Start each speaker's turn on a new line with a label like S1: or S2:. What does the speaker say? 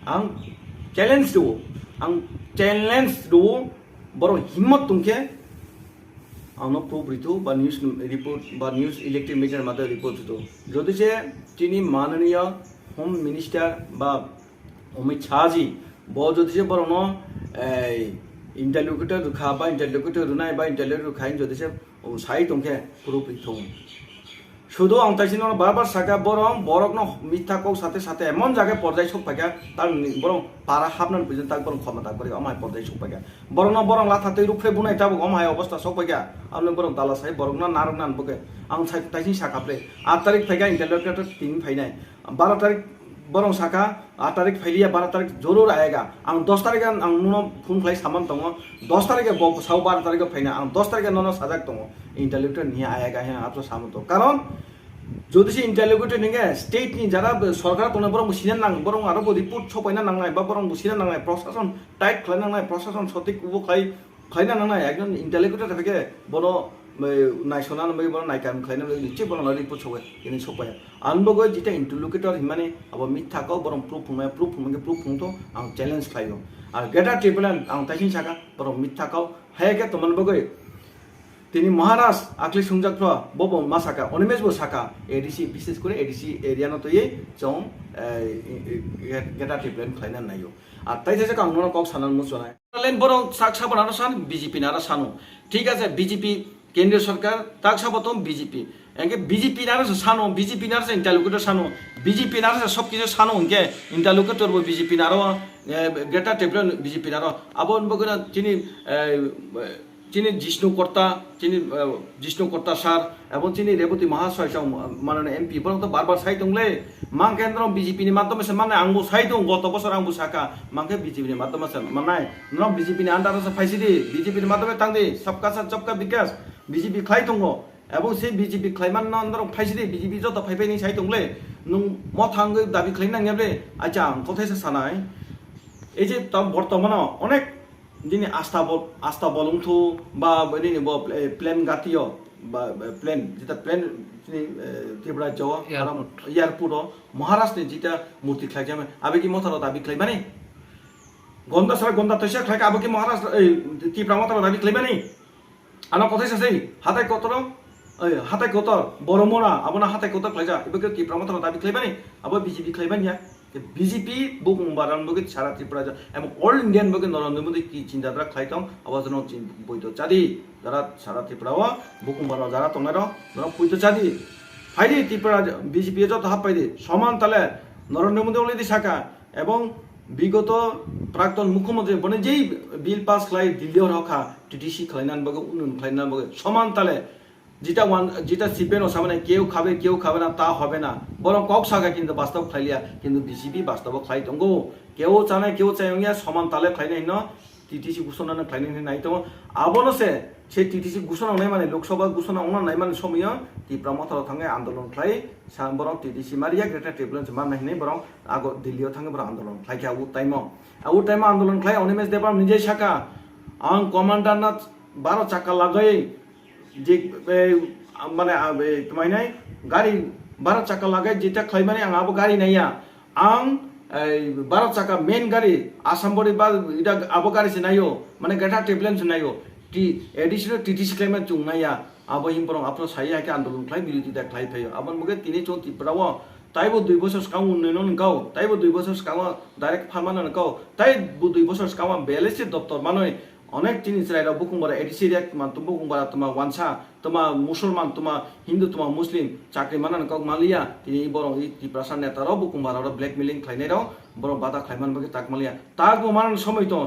S1: आं चेलेन्ज दो आं चेलेन्ज दो बर हिम्मत तुमके आंनो प्रूफ रितु बा न्यूज रिपोर्ट बा न्यूज इलेक्ट्रिक मीडियार माध्यमे रिपोर्ट दितो যদি যে তিনি মাননীয় হোম মিনিস্টার বা অমিত শাহজি যদি যে বড় ইন্টারলিউকেটর রুখা বা ইন্টারলিউকেটর রুনাই বা ইন্টারলিউকেটর রুখাই যদি যে সাই তংকে প্রুফ রিতু শুধু আং তাইছিন বারবার সাকা বরং বরক ন মিথ্যাকক সাথে সাথে এমন জায়গায় পর্যায় সব পাইকা তার বরং পারা হাবনান পর্যন্ত তাক বরং ক্ষমতা করে আমায় পর্যায় সব পাইকা বরং না বরং লাথাতে রুফে বুনাই তাবো আমায় অবস্থা সব পাইকা আপনি বরং দালা সাই বরং না নারক নান বকে আং তাইছিন সাকাপ্লে 8 তারিখ ফাইকা ইন্টারলিউকেটর 3 ফাইনাই 12 তারিখ বরং সাকা 8 তারিখ ফাইলিয়া 12 তারিখ জরুর আয়েগা আং 10 তারিখে আং নুনো ফোন ফ্লাই সামান দङ 10 তারিখে সাউ 12 তারিখে ফাইনা আং 10 তারিখে নন সাজাক দङ ইন্টারলিউকেটর নিয়ে আয়েগা হ্যাঁ আপনি সামন্ত কারণ যদি সে ইন্টারলিউকেটর নিগে স্টেট নি যারা সরকার তোনে বরং বুঝিনা নাং বরং আরো রিপোর্ট সপাইনা নাংনাই বা বরং বুঝিনা নাংনাই প্রশাসন টাইট খাইনাংনাই প্রশাসন সঠিক উবো খাইনা নাংনাই একজন ইন্টারলিউকেটর থেকে বড় নাইসনা নবে বড় নাইকাম খাইনা নিচে বড় রিপোর্ট সবাই এনে সপায় আনবগৈ যেটা ইন্টারলিউকেটর হিমানে আবার মিথ্যাকও বরং প্রুফ ফুংতো আং চ্যালেঞ্জ খাইও আর গেটা ট্রিপুলান আং তাইছিন সাকা বরং মিথ্যাকও হায়াকে তোমানবগৈ তিনি মহারাজ আকলি সুংজাক্র বব মাসাকা অনিমেশ বো সাকা এডিসি বিশেষ করে এডিসি এরিয়া নতো এই চং গেটা টিপ্লেন খাইনা নাইও আর তাই থেকে কাং নন কক সানান মুসনাই লেন বরং সাক সাবন আর সান বিজেপি নারা সানো ঠিক আছে বিজেপি কেন্দ্রীয় সরকার তাক সাবতম বিজেপি এঙ্গে বিজেপি নারা সানো বিজেপি নারা ইন্টারলিউকেটর সানো বিজেপি নারা সব কিছু সানো এঙ্গে ইন্টারলিউকেটর বো বিজেপি নারা গেটা টিপ্লেন বিজেপি নারা আবন বগনা চিনি জিষ্ণু কর্তা সার এবং চিনি রেবতী মহাশয় মানে এমপি বরং তো বারবার সাই দংলে মান কেন্দ্র বিজেপি नि মাধ্যমে মানে আংবো সাই দং গত বছর আংবো সাকা মানকে বিজেপি नि মাধ্যমে মানায় ন বিজেপি नि আন্ডার আছে ফাইসি দি বিজেপি नि মাধ্যমে তাংদি সবকা সাথ সবকা বিকাশ বিজেপি খাই দङ এবং সেই বিজেপি খাইমান ন আন্ডার ফাইসি দি বিজেপি যত ফাইফাইনি সাই দংলে নং ম থাঙ্গৈ দাবি খাইনাংয়াবলে আচ্ছা আং কথাইসা সানাই এই যে বর্তমানে অনেক যিনি আস্থা বলংথু বা এদিন প্লেন গাতীয় বা প্লেন যেটা প্লেন ত্রিপুরা যাওয়া এয়ারপোর্ট মহারাষ্ট্রে যেটা মূর্তি খাইছে আবেগি মথার দাবি খাইবানি গন্দা সারা গন্দা তৈসা খাইকে আবেগি মহারাষ্ট্র ত্রিপুরা মথার দাবি খাইবানি আনা কথাই সাসেই হাতাই কতর বড় মোরা আবনা হাতাই কতর খাইজা এবারে ত্রিপুরা মথার দাবি খাইবানি আবার বিজেপি খাইবানিয়া বিজেপি বুকুমবারান বগে সারা ত্রিপুরা এবং অল ইন্ডিয়ান বগে নরেন্দ্র মোদী কি চিন্তাধারা খাইতাম আবার বৈধ চাঁদি যারা সারা ত্রিপুরা বুকুমবার যারা তোমার বৈধ চাঁদি ফাইদি ত্রিপুরা বিজেপি যত হাত পাইদি সমান তালে নরেন্দ্র মোদী অলরেডি শাখা এবং বিগত প্রাক্তন মুখ্যমন্ত্রী মানে যেই বিল পাস খাই দিল্লিও রখা টিটিসি খাইনান বগে উন্নয়ন খাইনান বগে সমান তালে যেটা সিপেন সামনে কেউ খাবে না তা হবে না বরং কক সাকা কিন্তু বাস্তব খাইলিয়া কিন্তু বিজেপি বাস্তব খাই দঙ্গ কেউ চাই সমান তালে খাইনাই ন টিটিসি ঘোষণা খাইনাই নাই তো আবনসে সেই টিটিসি ঘোষণা নাই মানে লোকসভা ঘোষণা অনা নাই মানে সময় ত্রিপুরা মথারাव थांगे आंदोलन खाई बरं टिटिसि मारिया ग्रेटर ट्रिब्युनाल मान नाहिने बरं आगो दिल्लीयाव थांगे बरं आंदोलन खाई आउ टाइम आंदोलन खाई अनिमेश देबराम निजे शाखा आं कमान्डार ना 12 चाका लागाई যে মানে তোমায় নাই গাড়ি 12 চাকা লাগাই যেটা খাইমানে আং আবো গাড়ি নাইয়া আং 12 চাকা মেন গাড়ি আসাম বডি বা এটা আবো গাড়ি সে নাইও মানে গেটা টেবলেন সে নাইও টি এডিশনাল টিটিসি ক্লেম চুং নাইয়া আবো হিমপরং আপনো সাইয়া কে আন্দোलन খাই বিরোধী दा খাই ফাইও আবন মগে তিনি চং ত্রিপুরাও তাইবো 2 বছর কাউ উন্নয়ন গাও তাইবো 2 বছর কাউ ডাইরেক্ট ফার্মান গাও তাই 2 বছর কাউ বেলেসি দপ্তর মানয় অনেক জিনিস রাইরা বুকুমবারা এডিসি রেক মান তো বুকুমবারা তোমা ওয়ানসা তোমা মুসলমান তোমা হিন্দু তোমা মুসলিম চাকরি মানান কক মালিয়া তিনি বরং এই ত্রিপুরা নেতারাও বুকুমবারা ব্ল্যাকমেলিং খাইনাইরাও বরং বাধা খাইমান বগে তাক মালিয়া তাক মানান সময় তো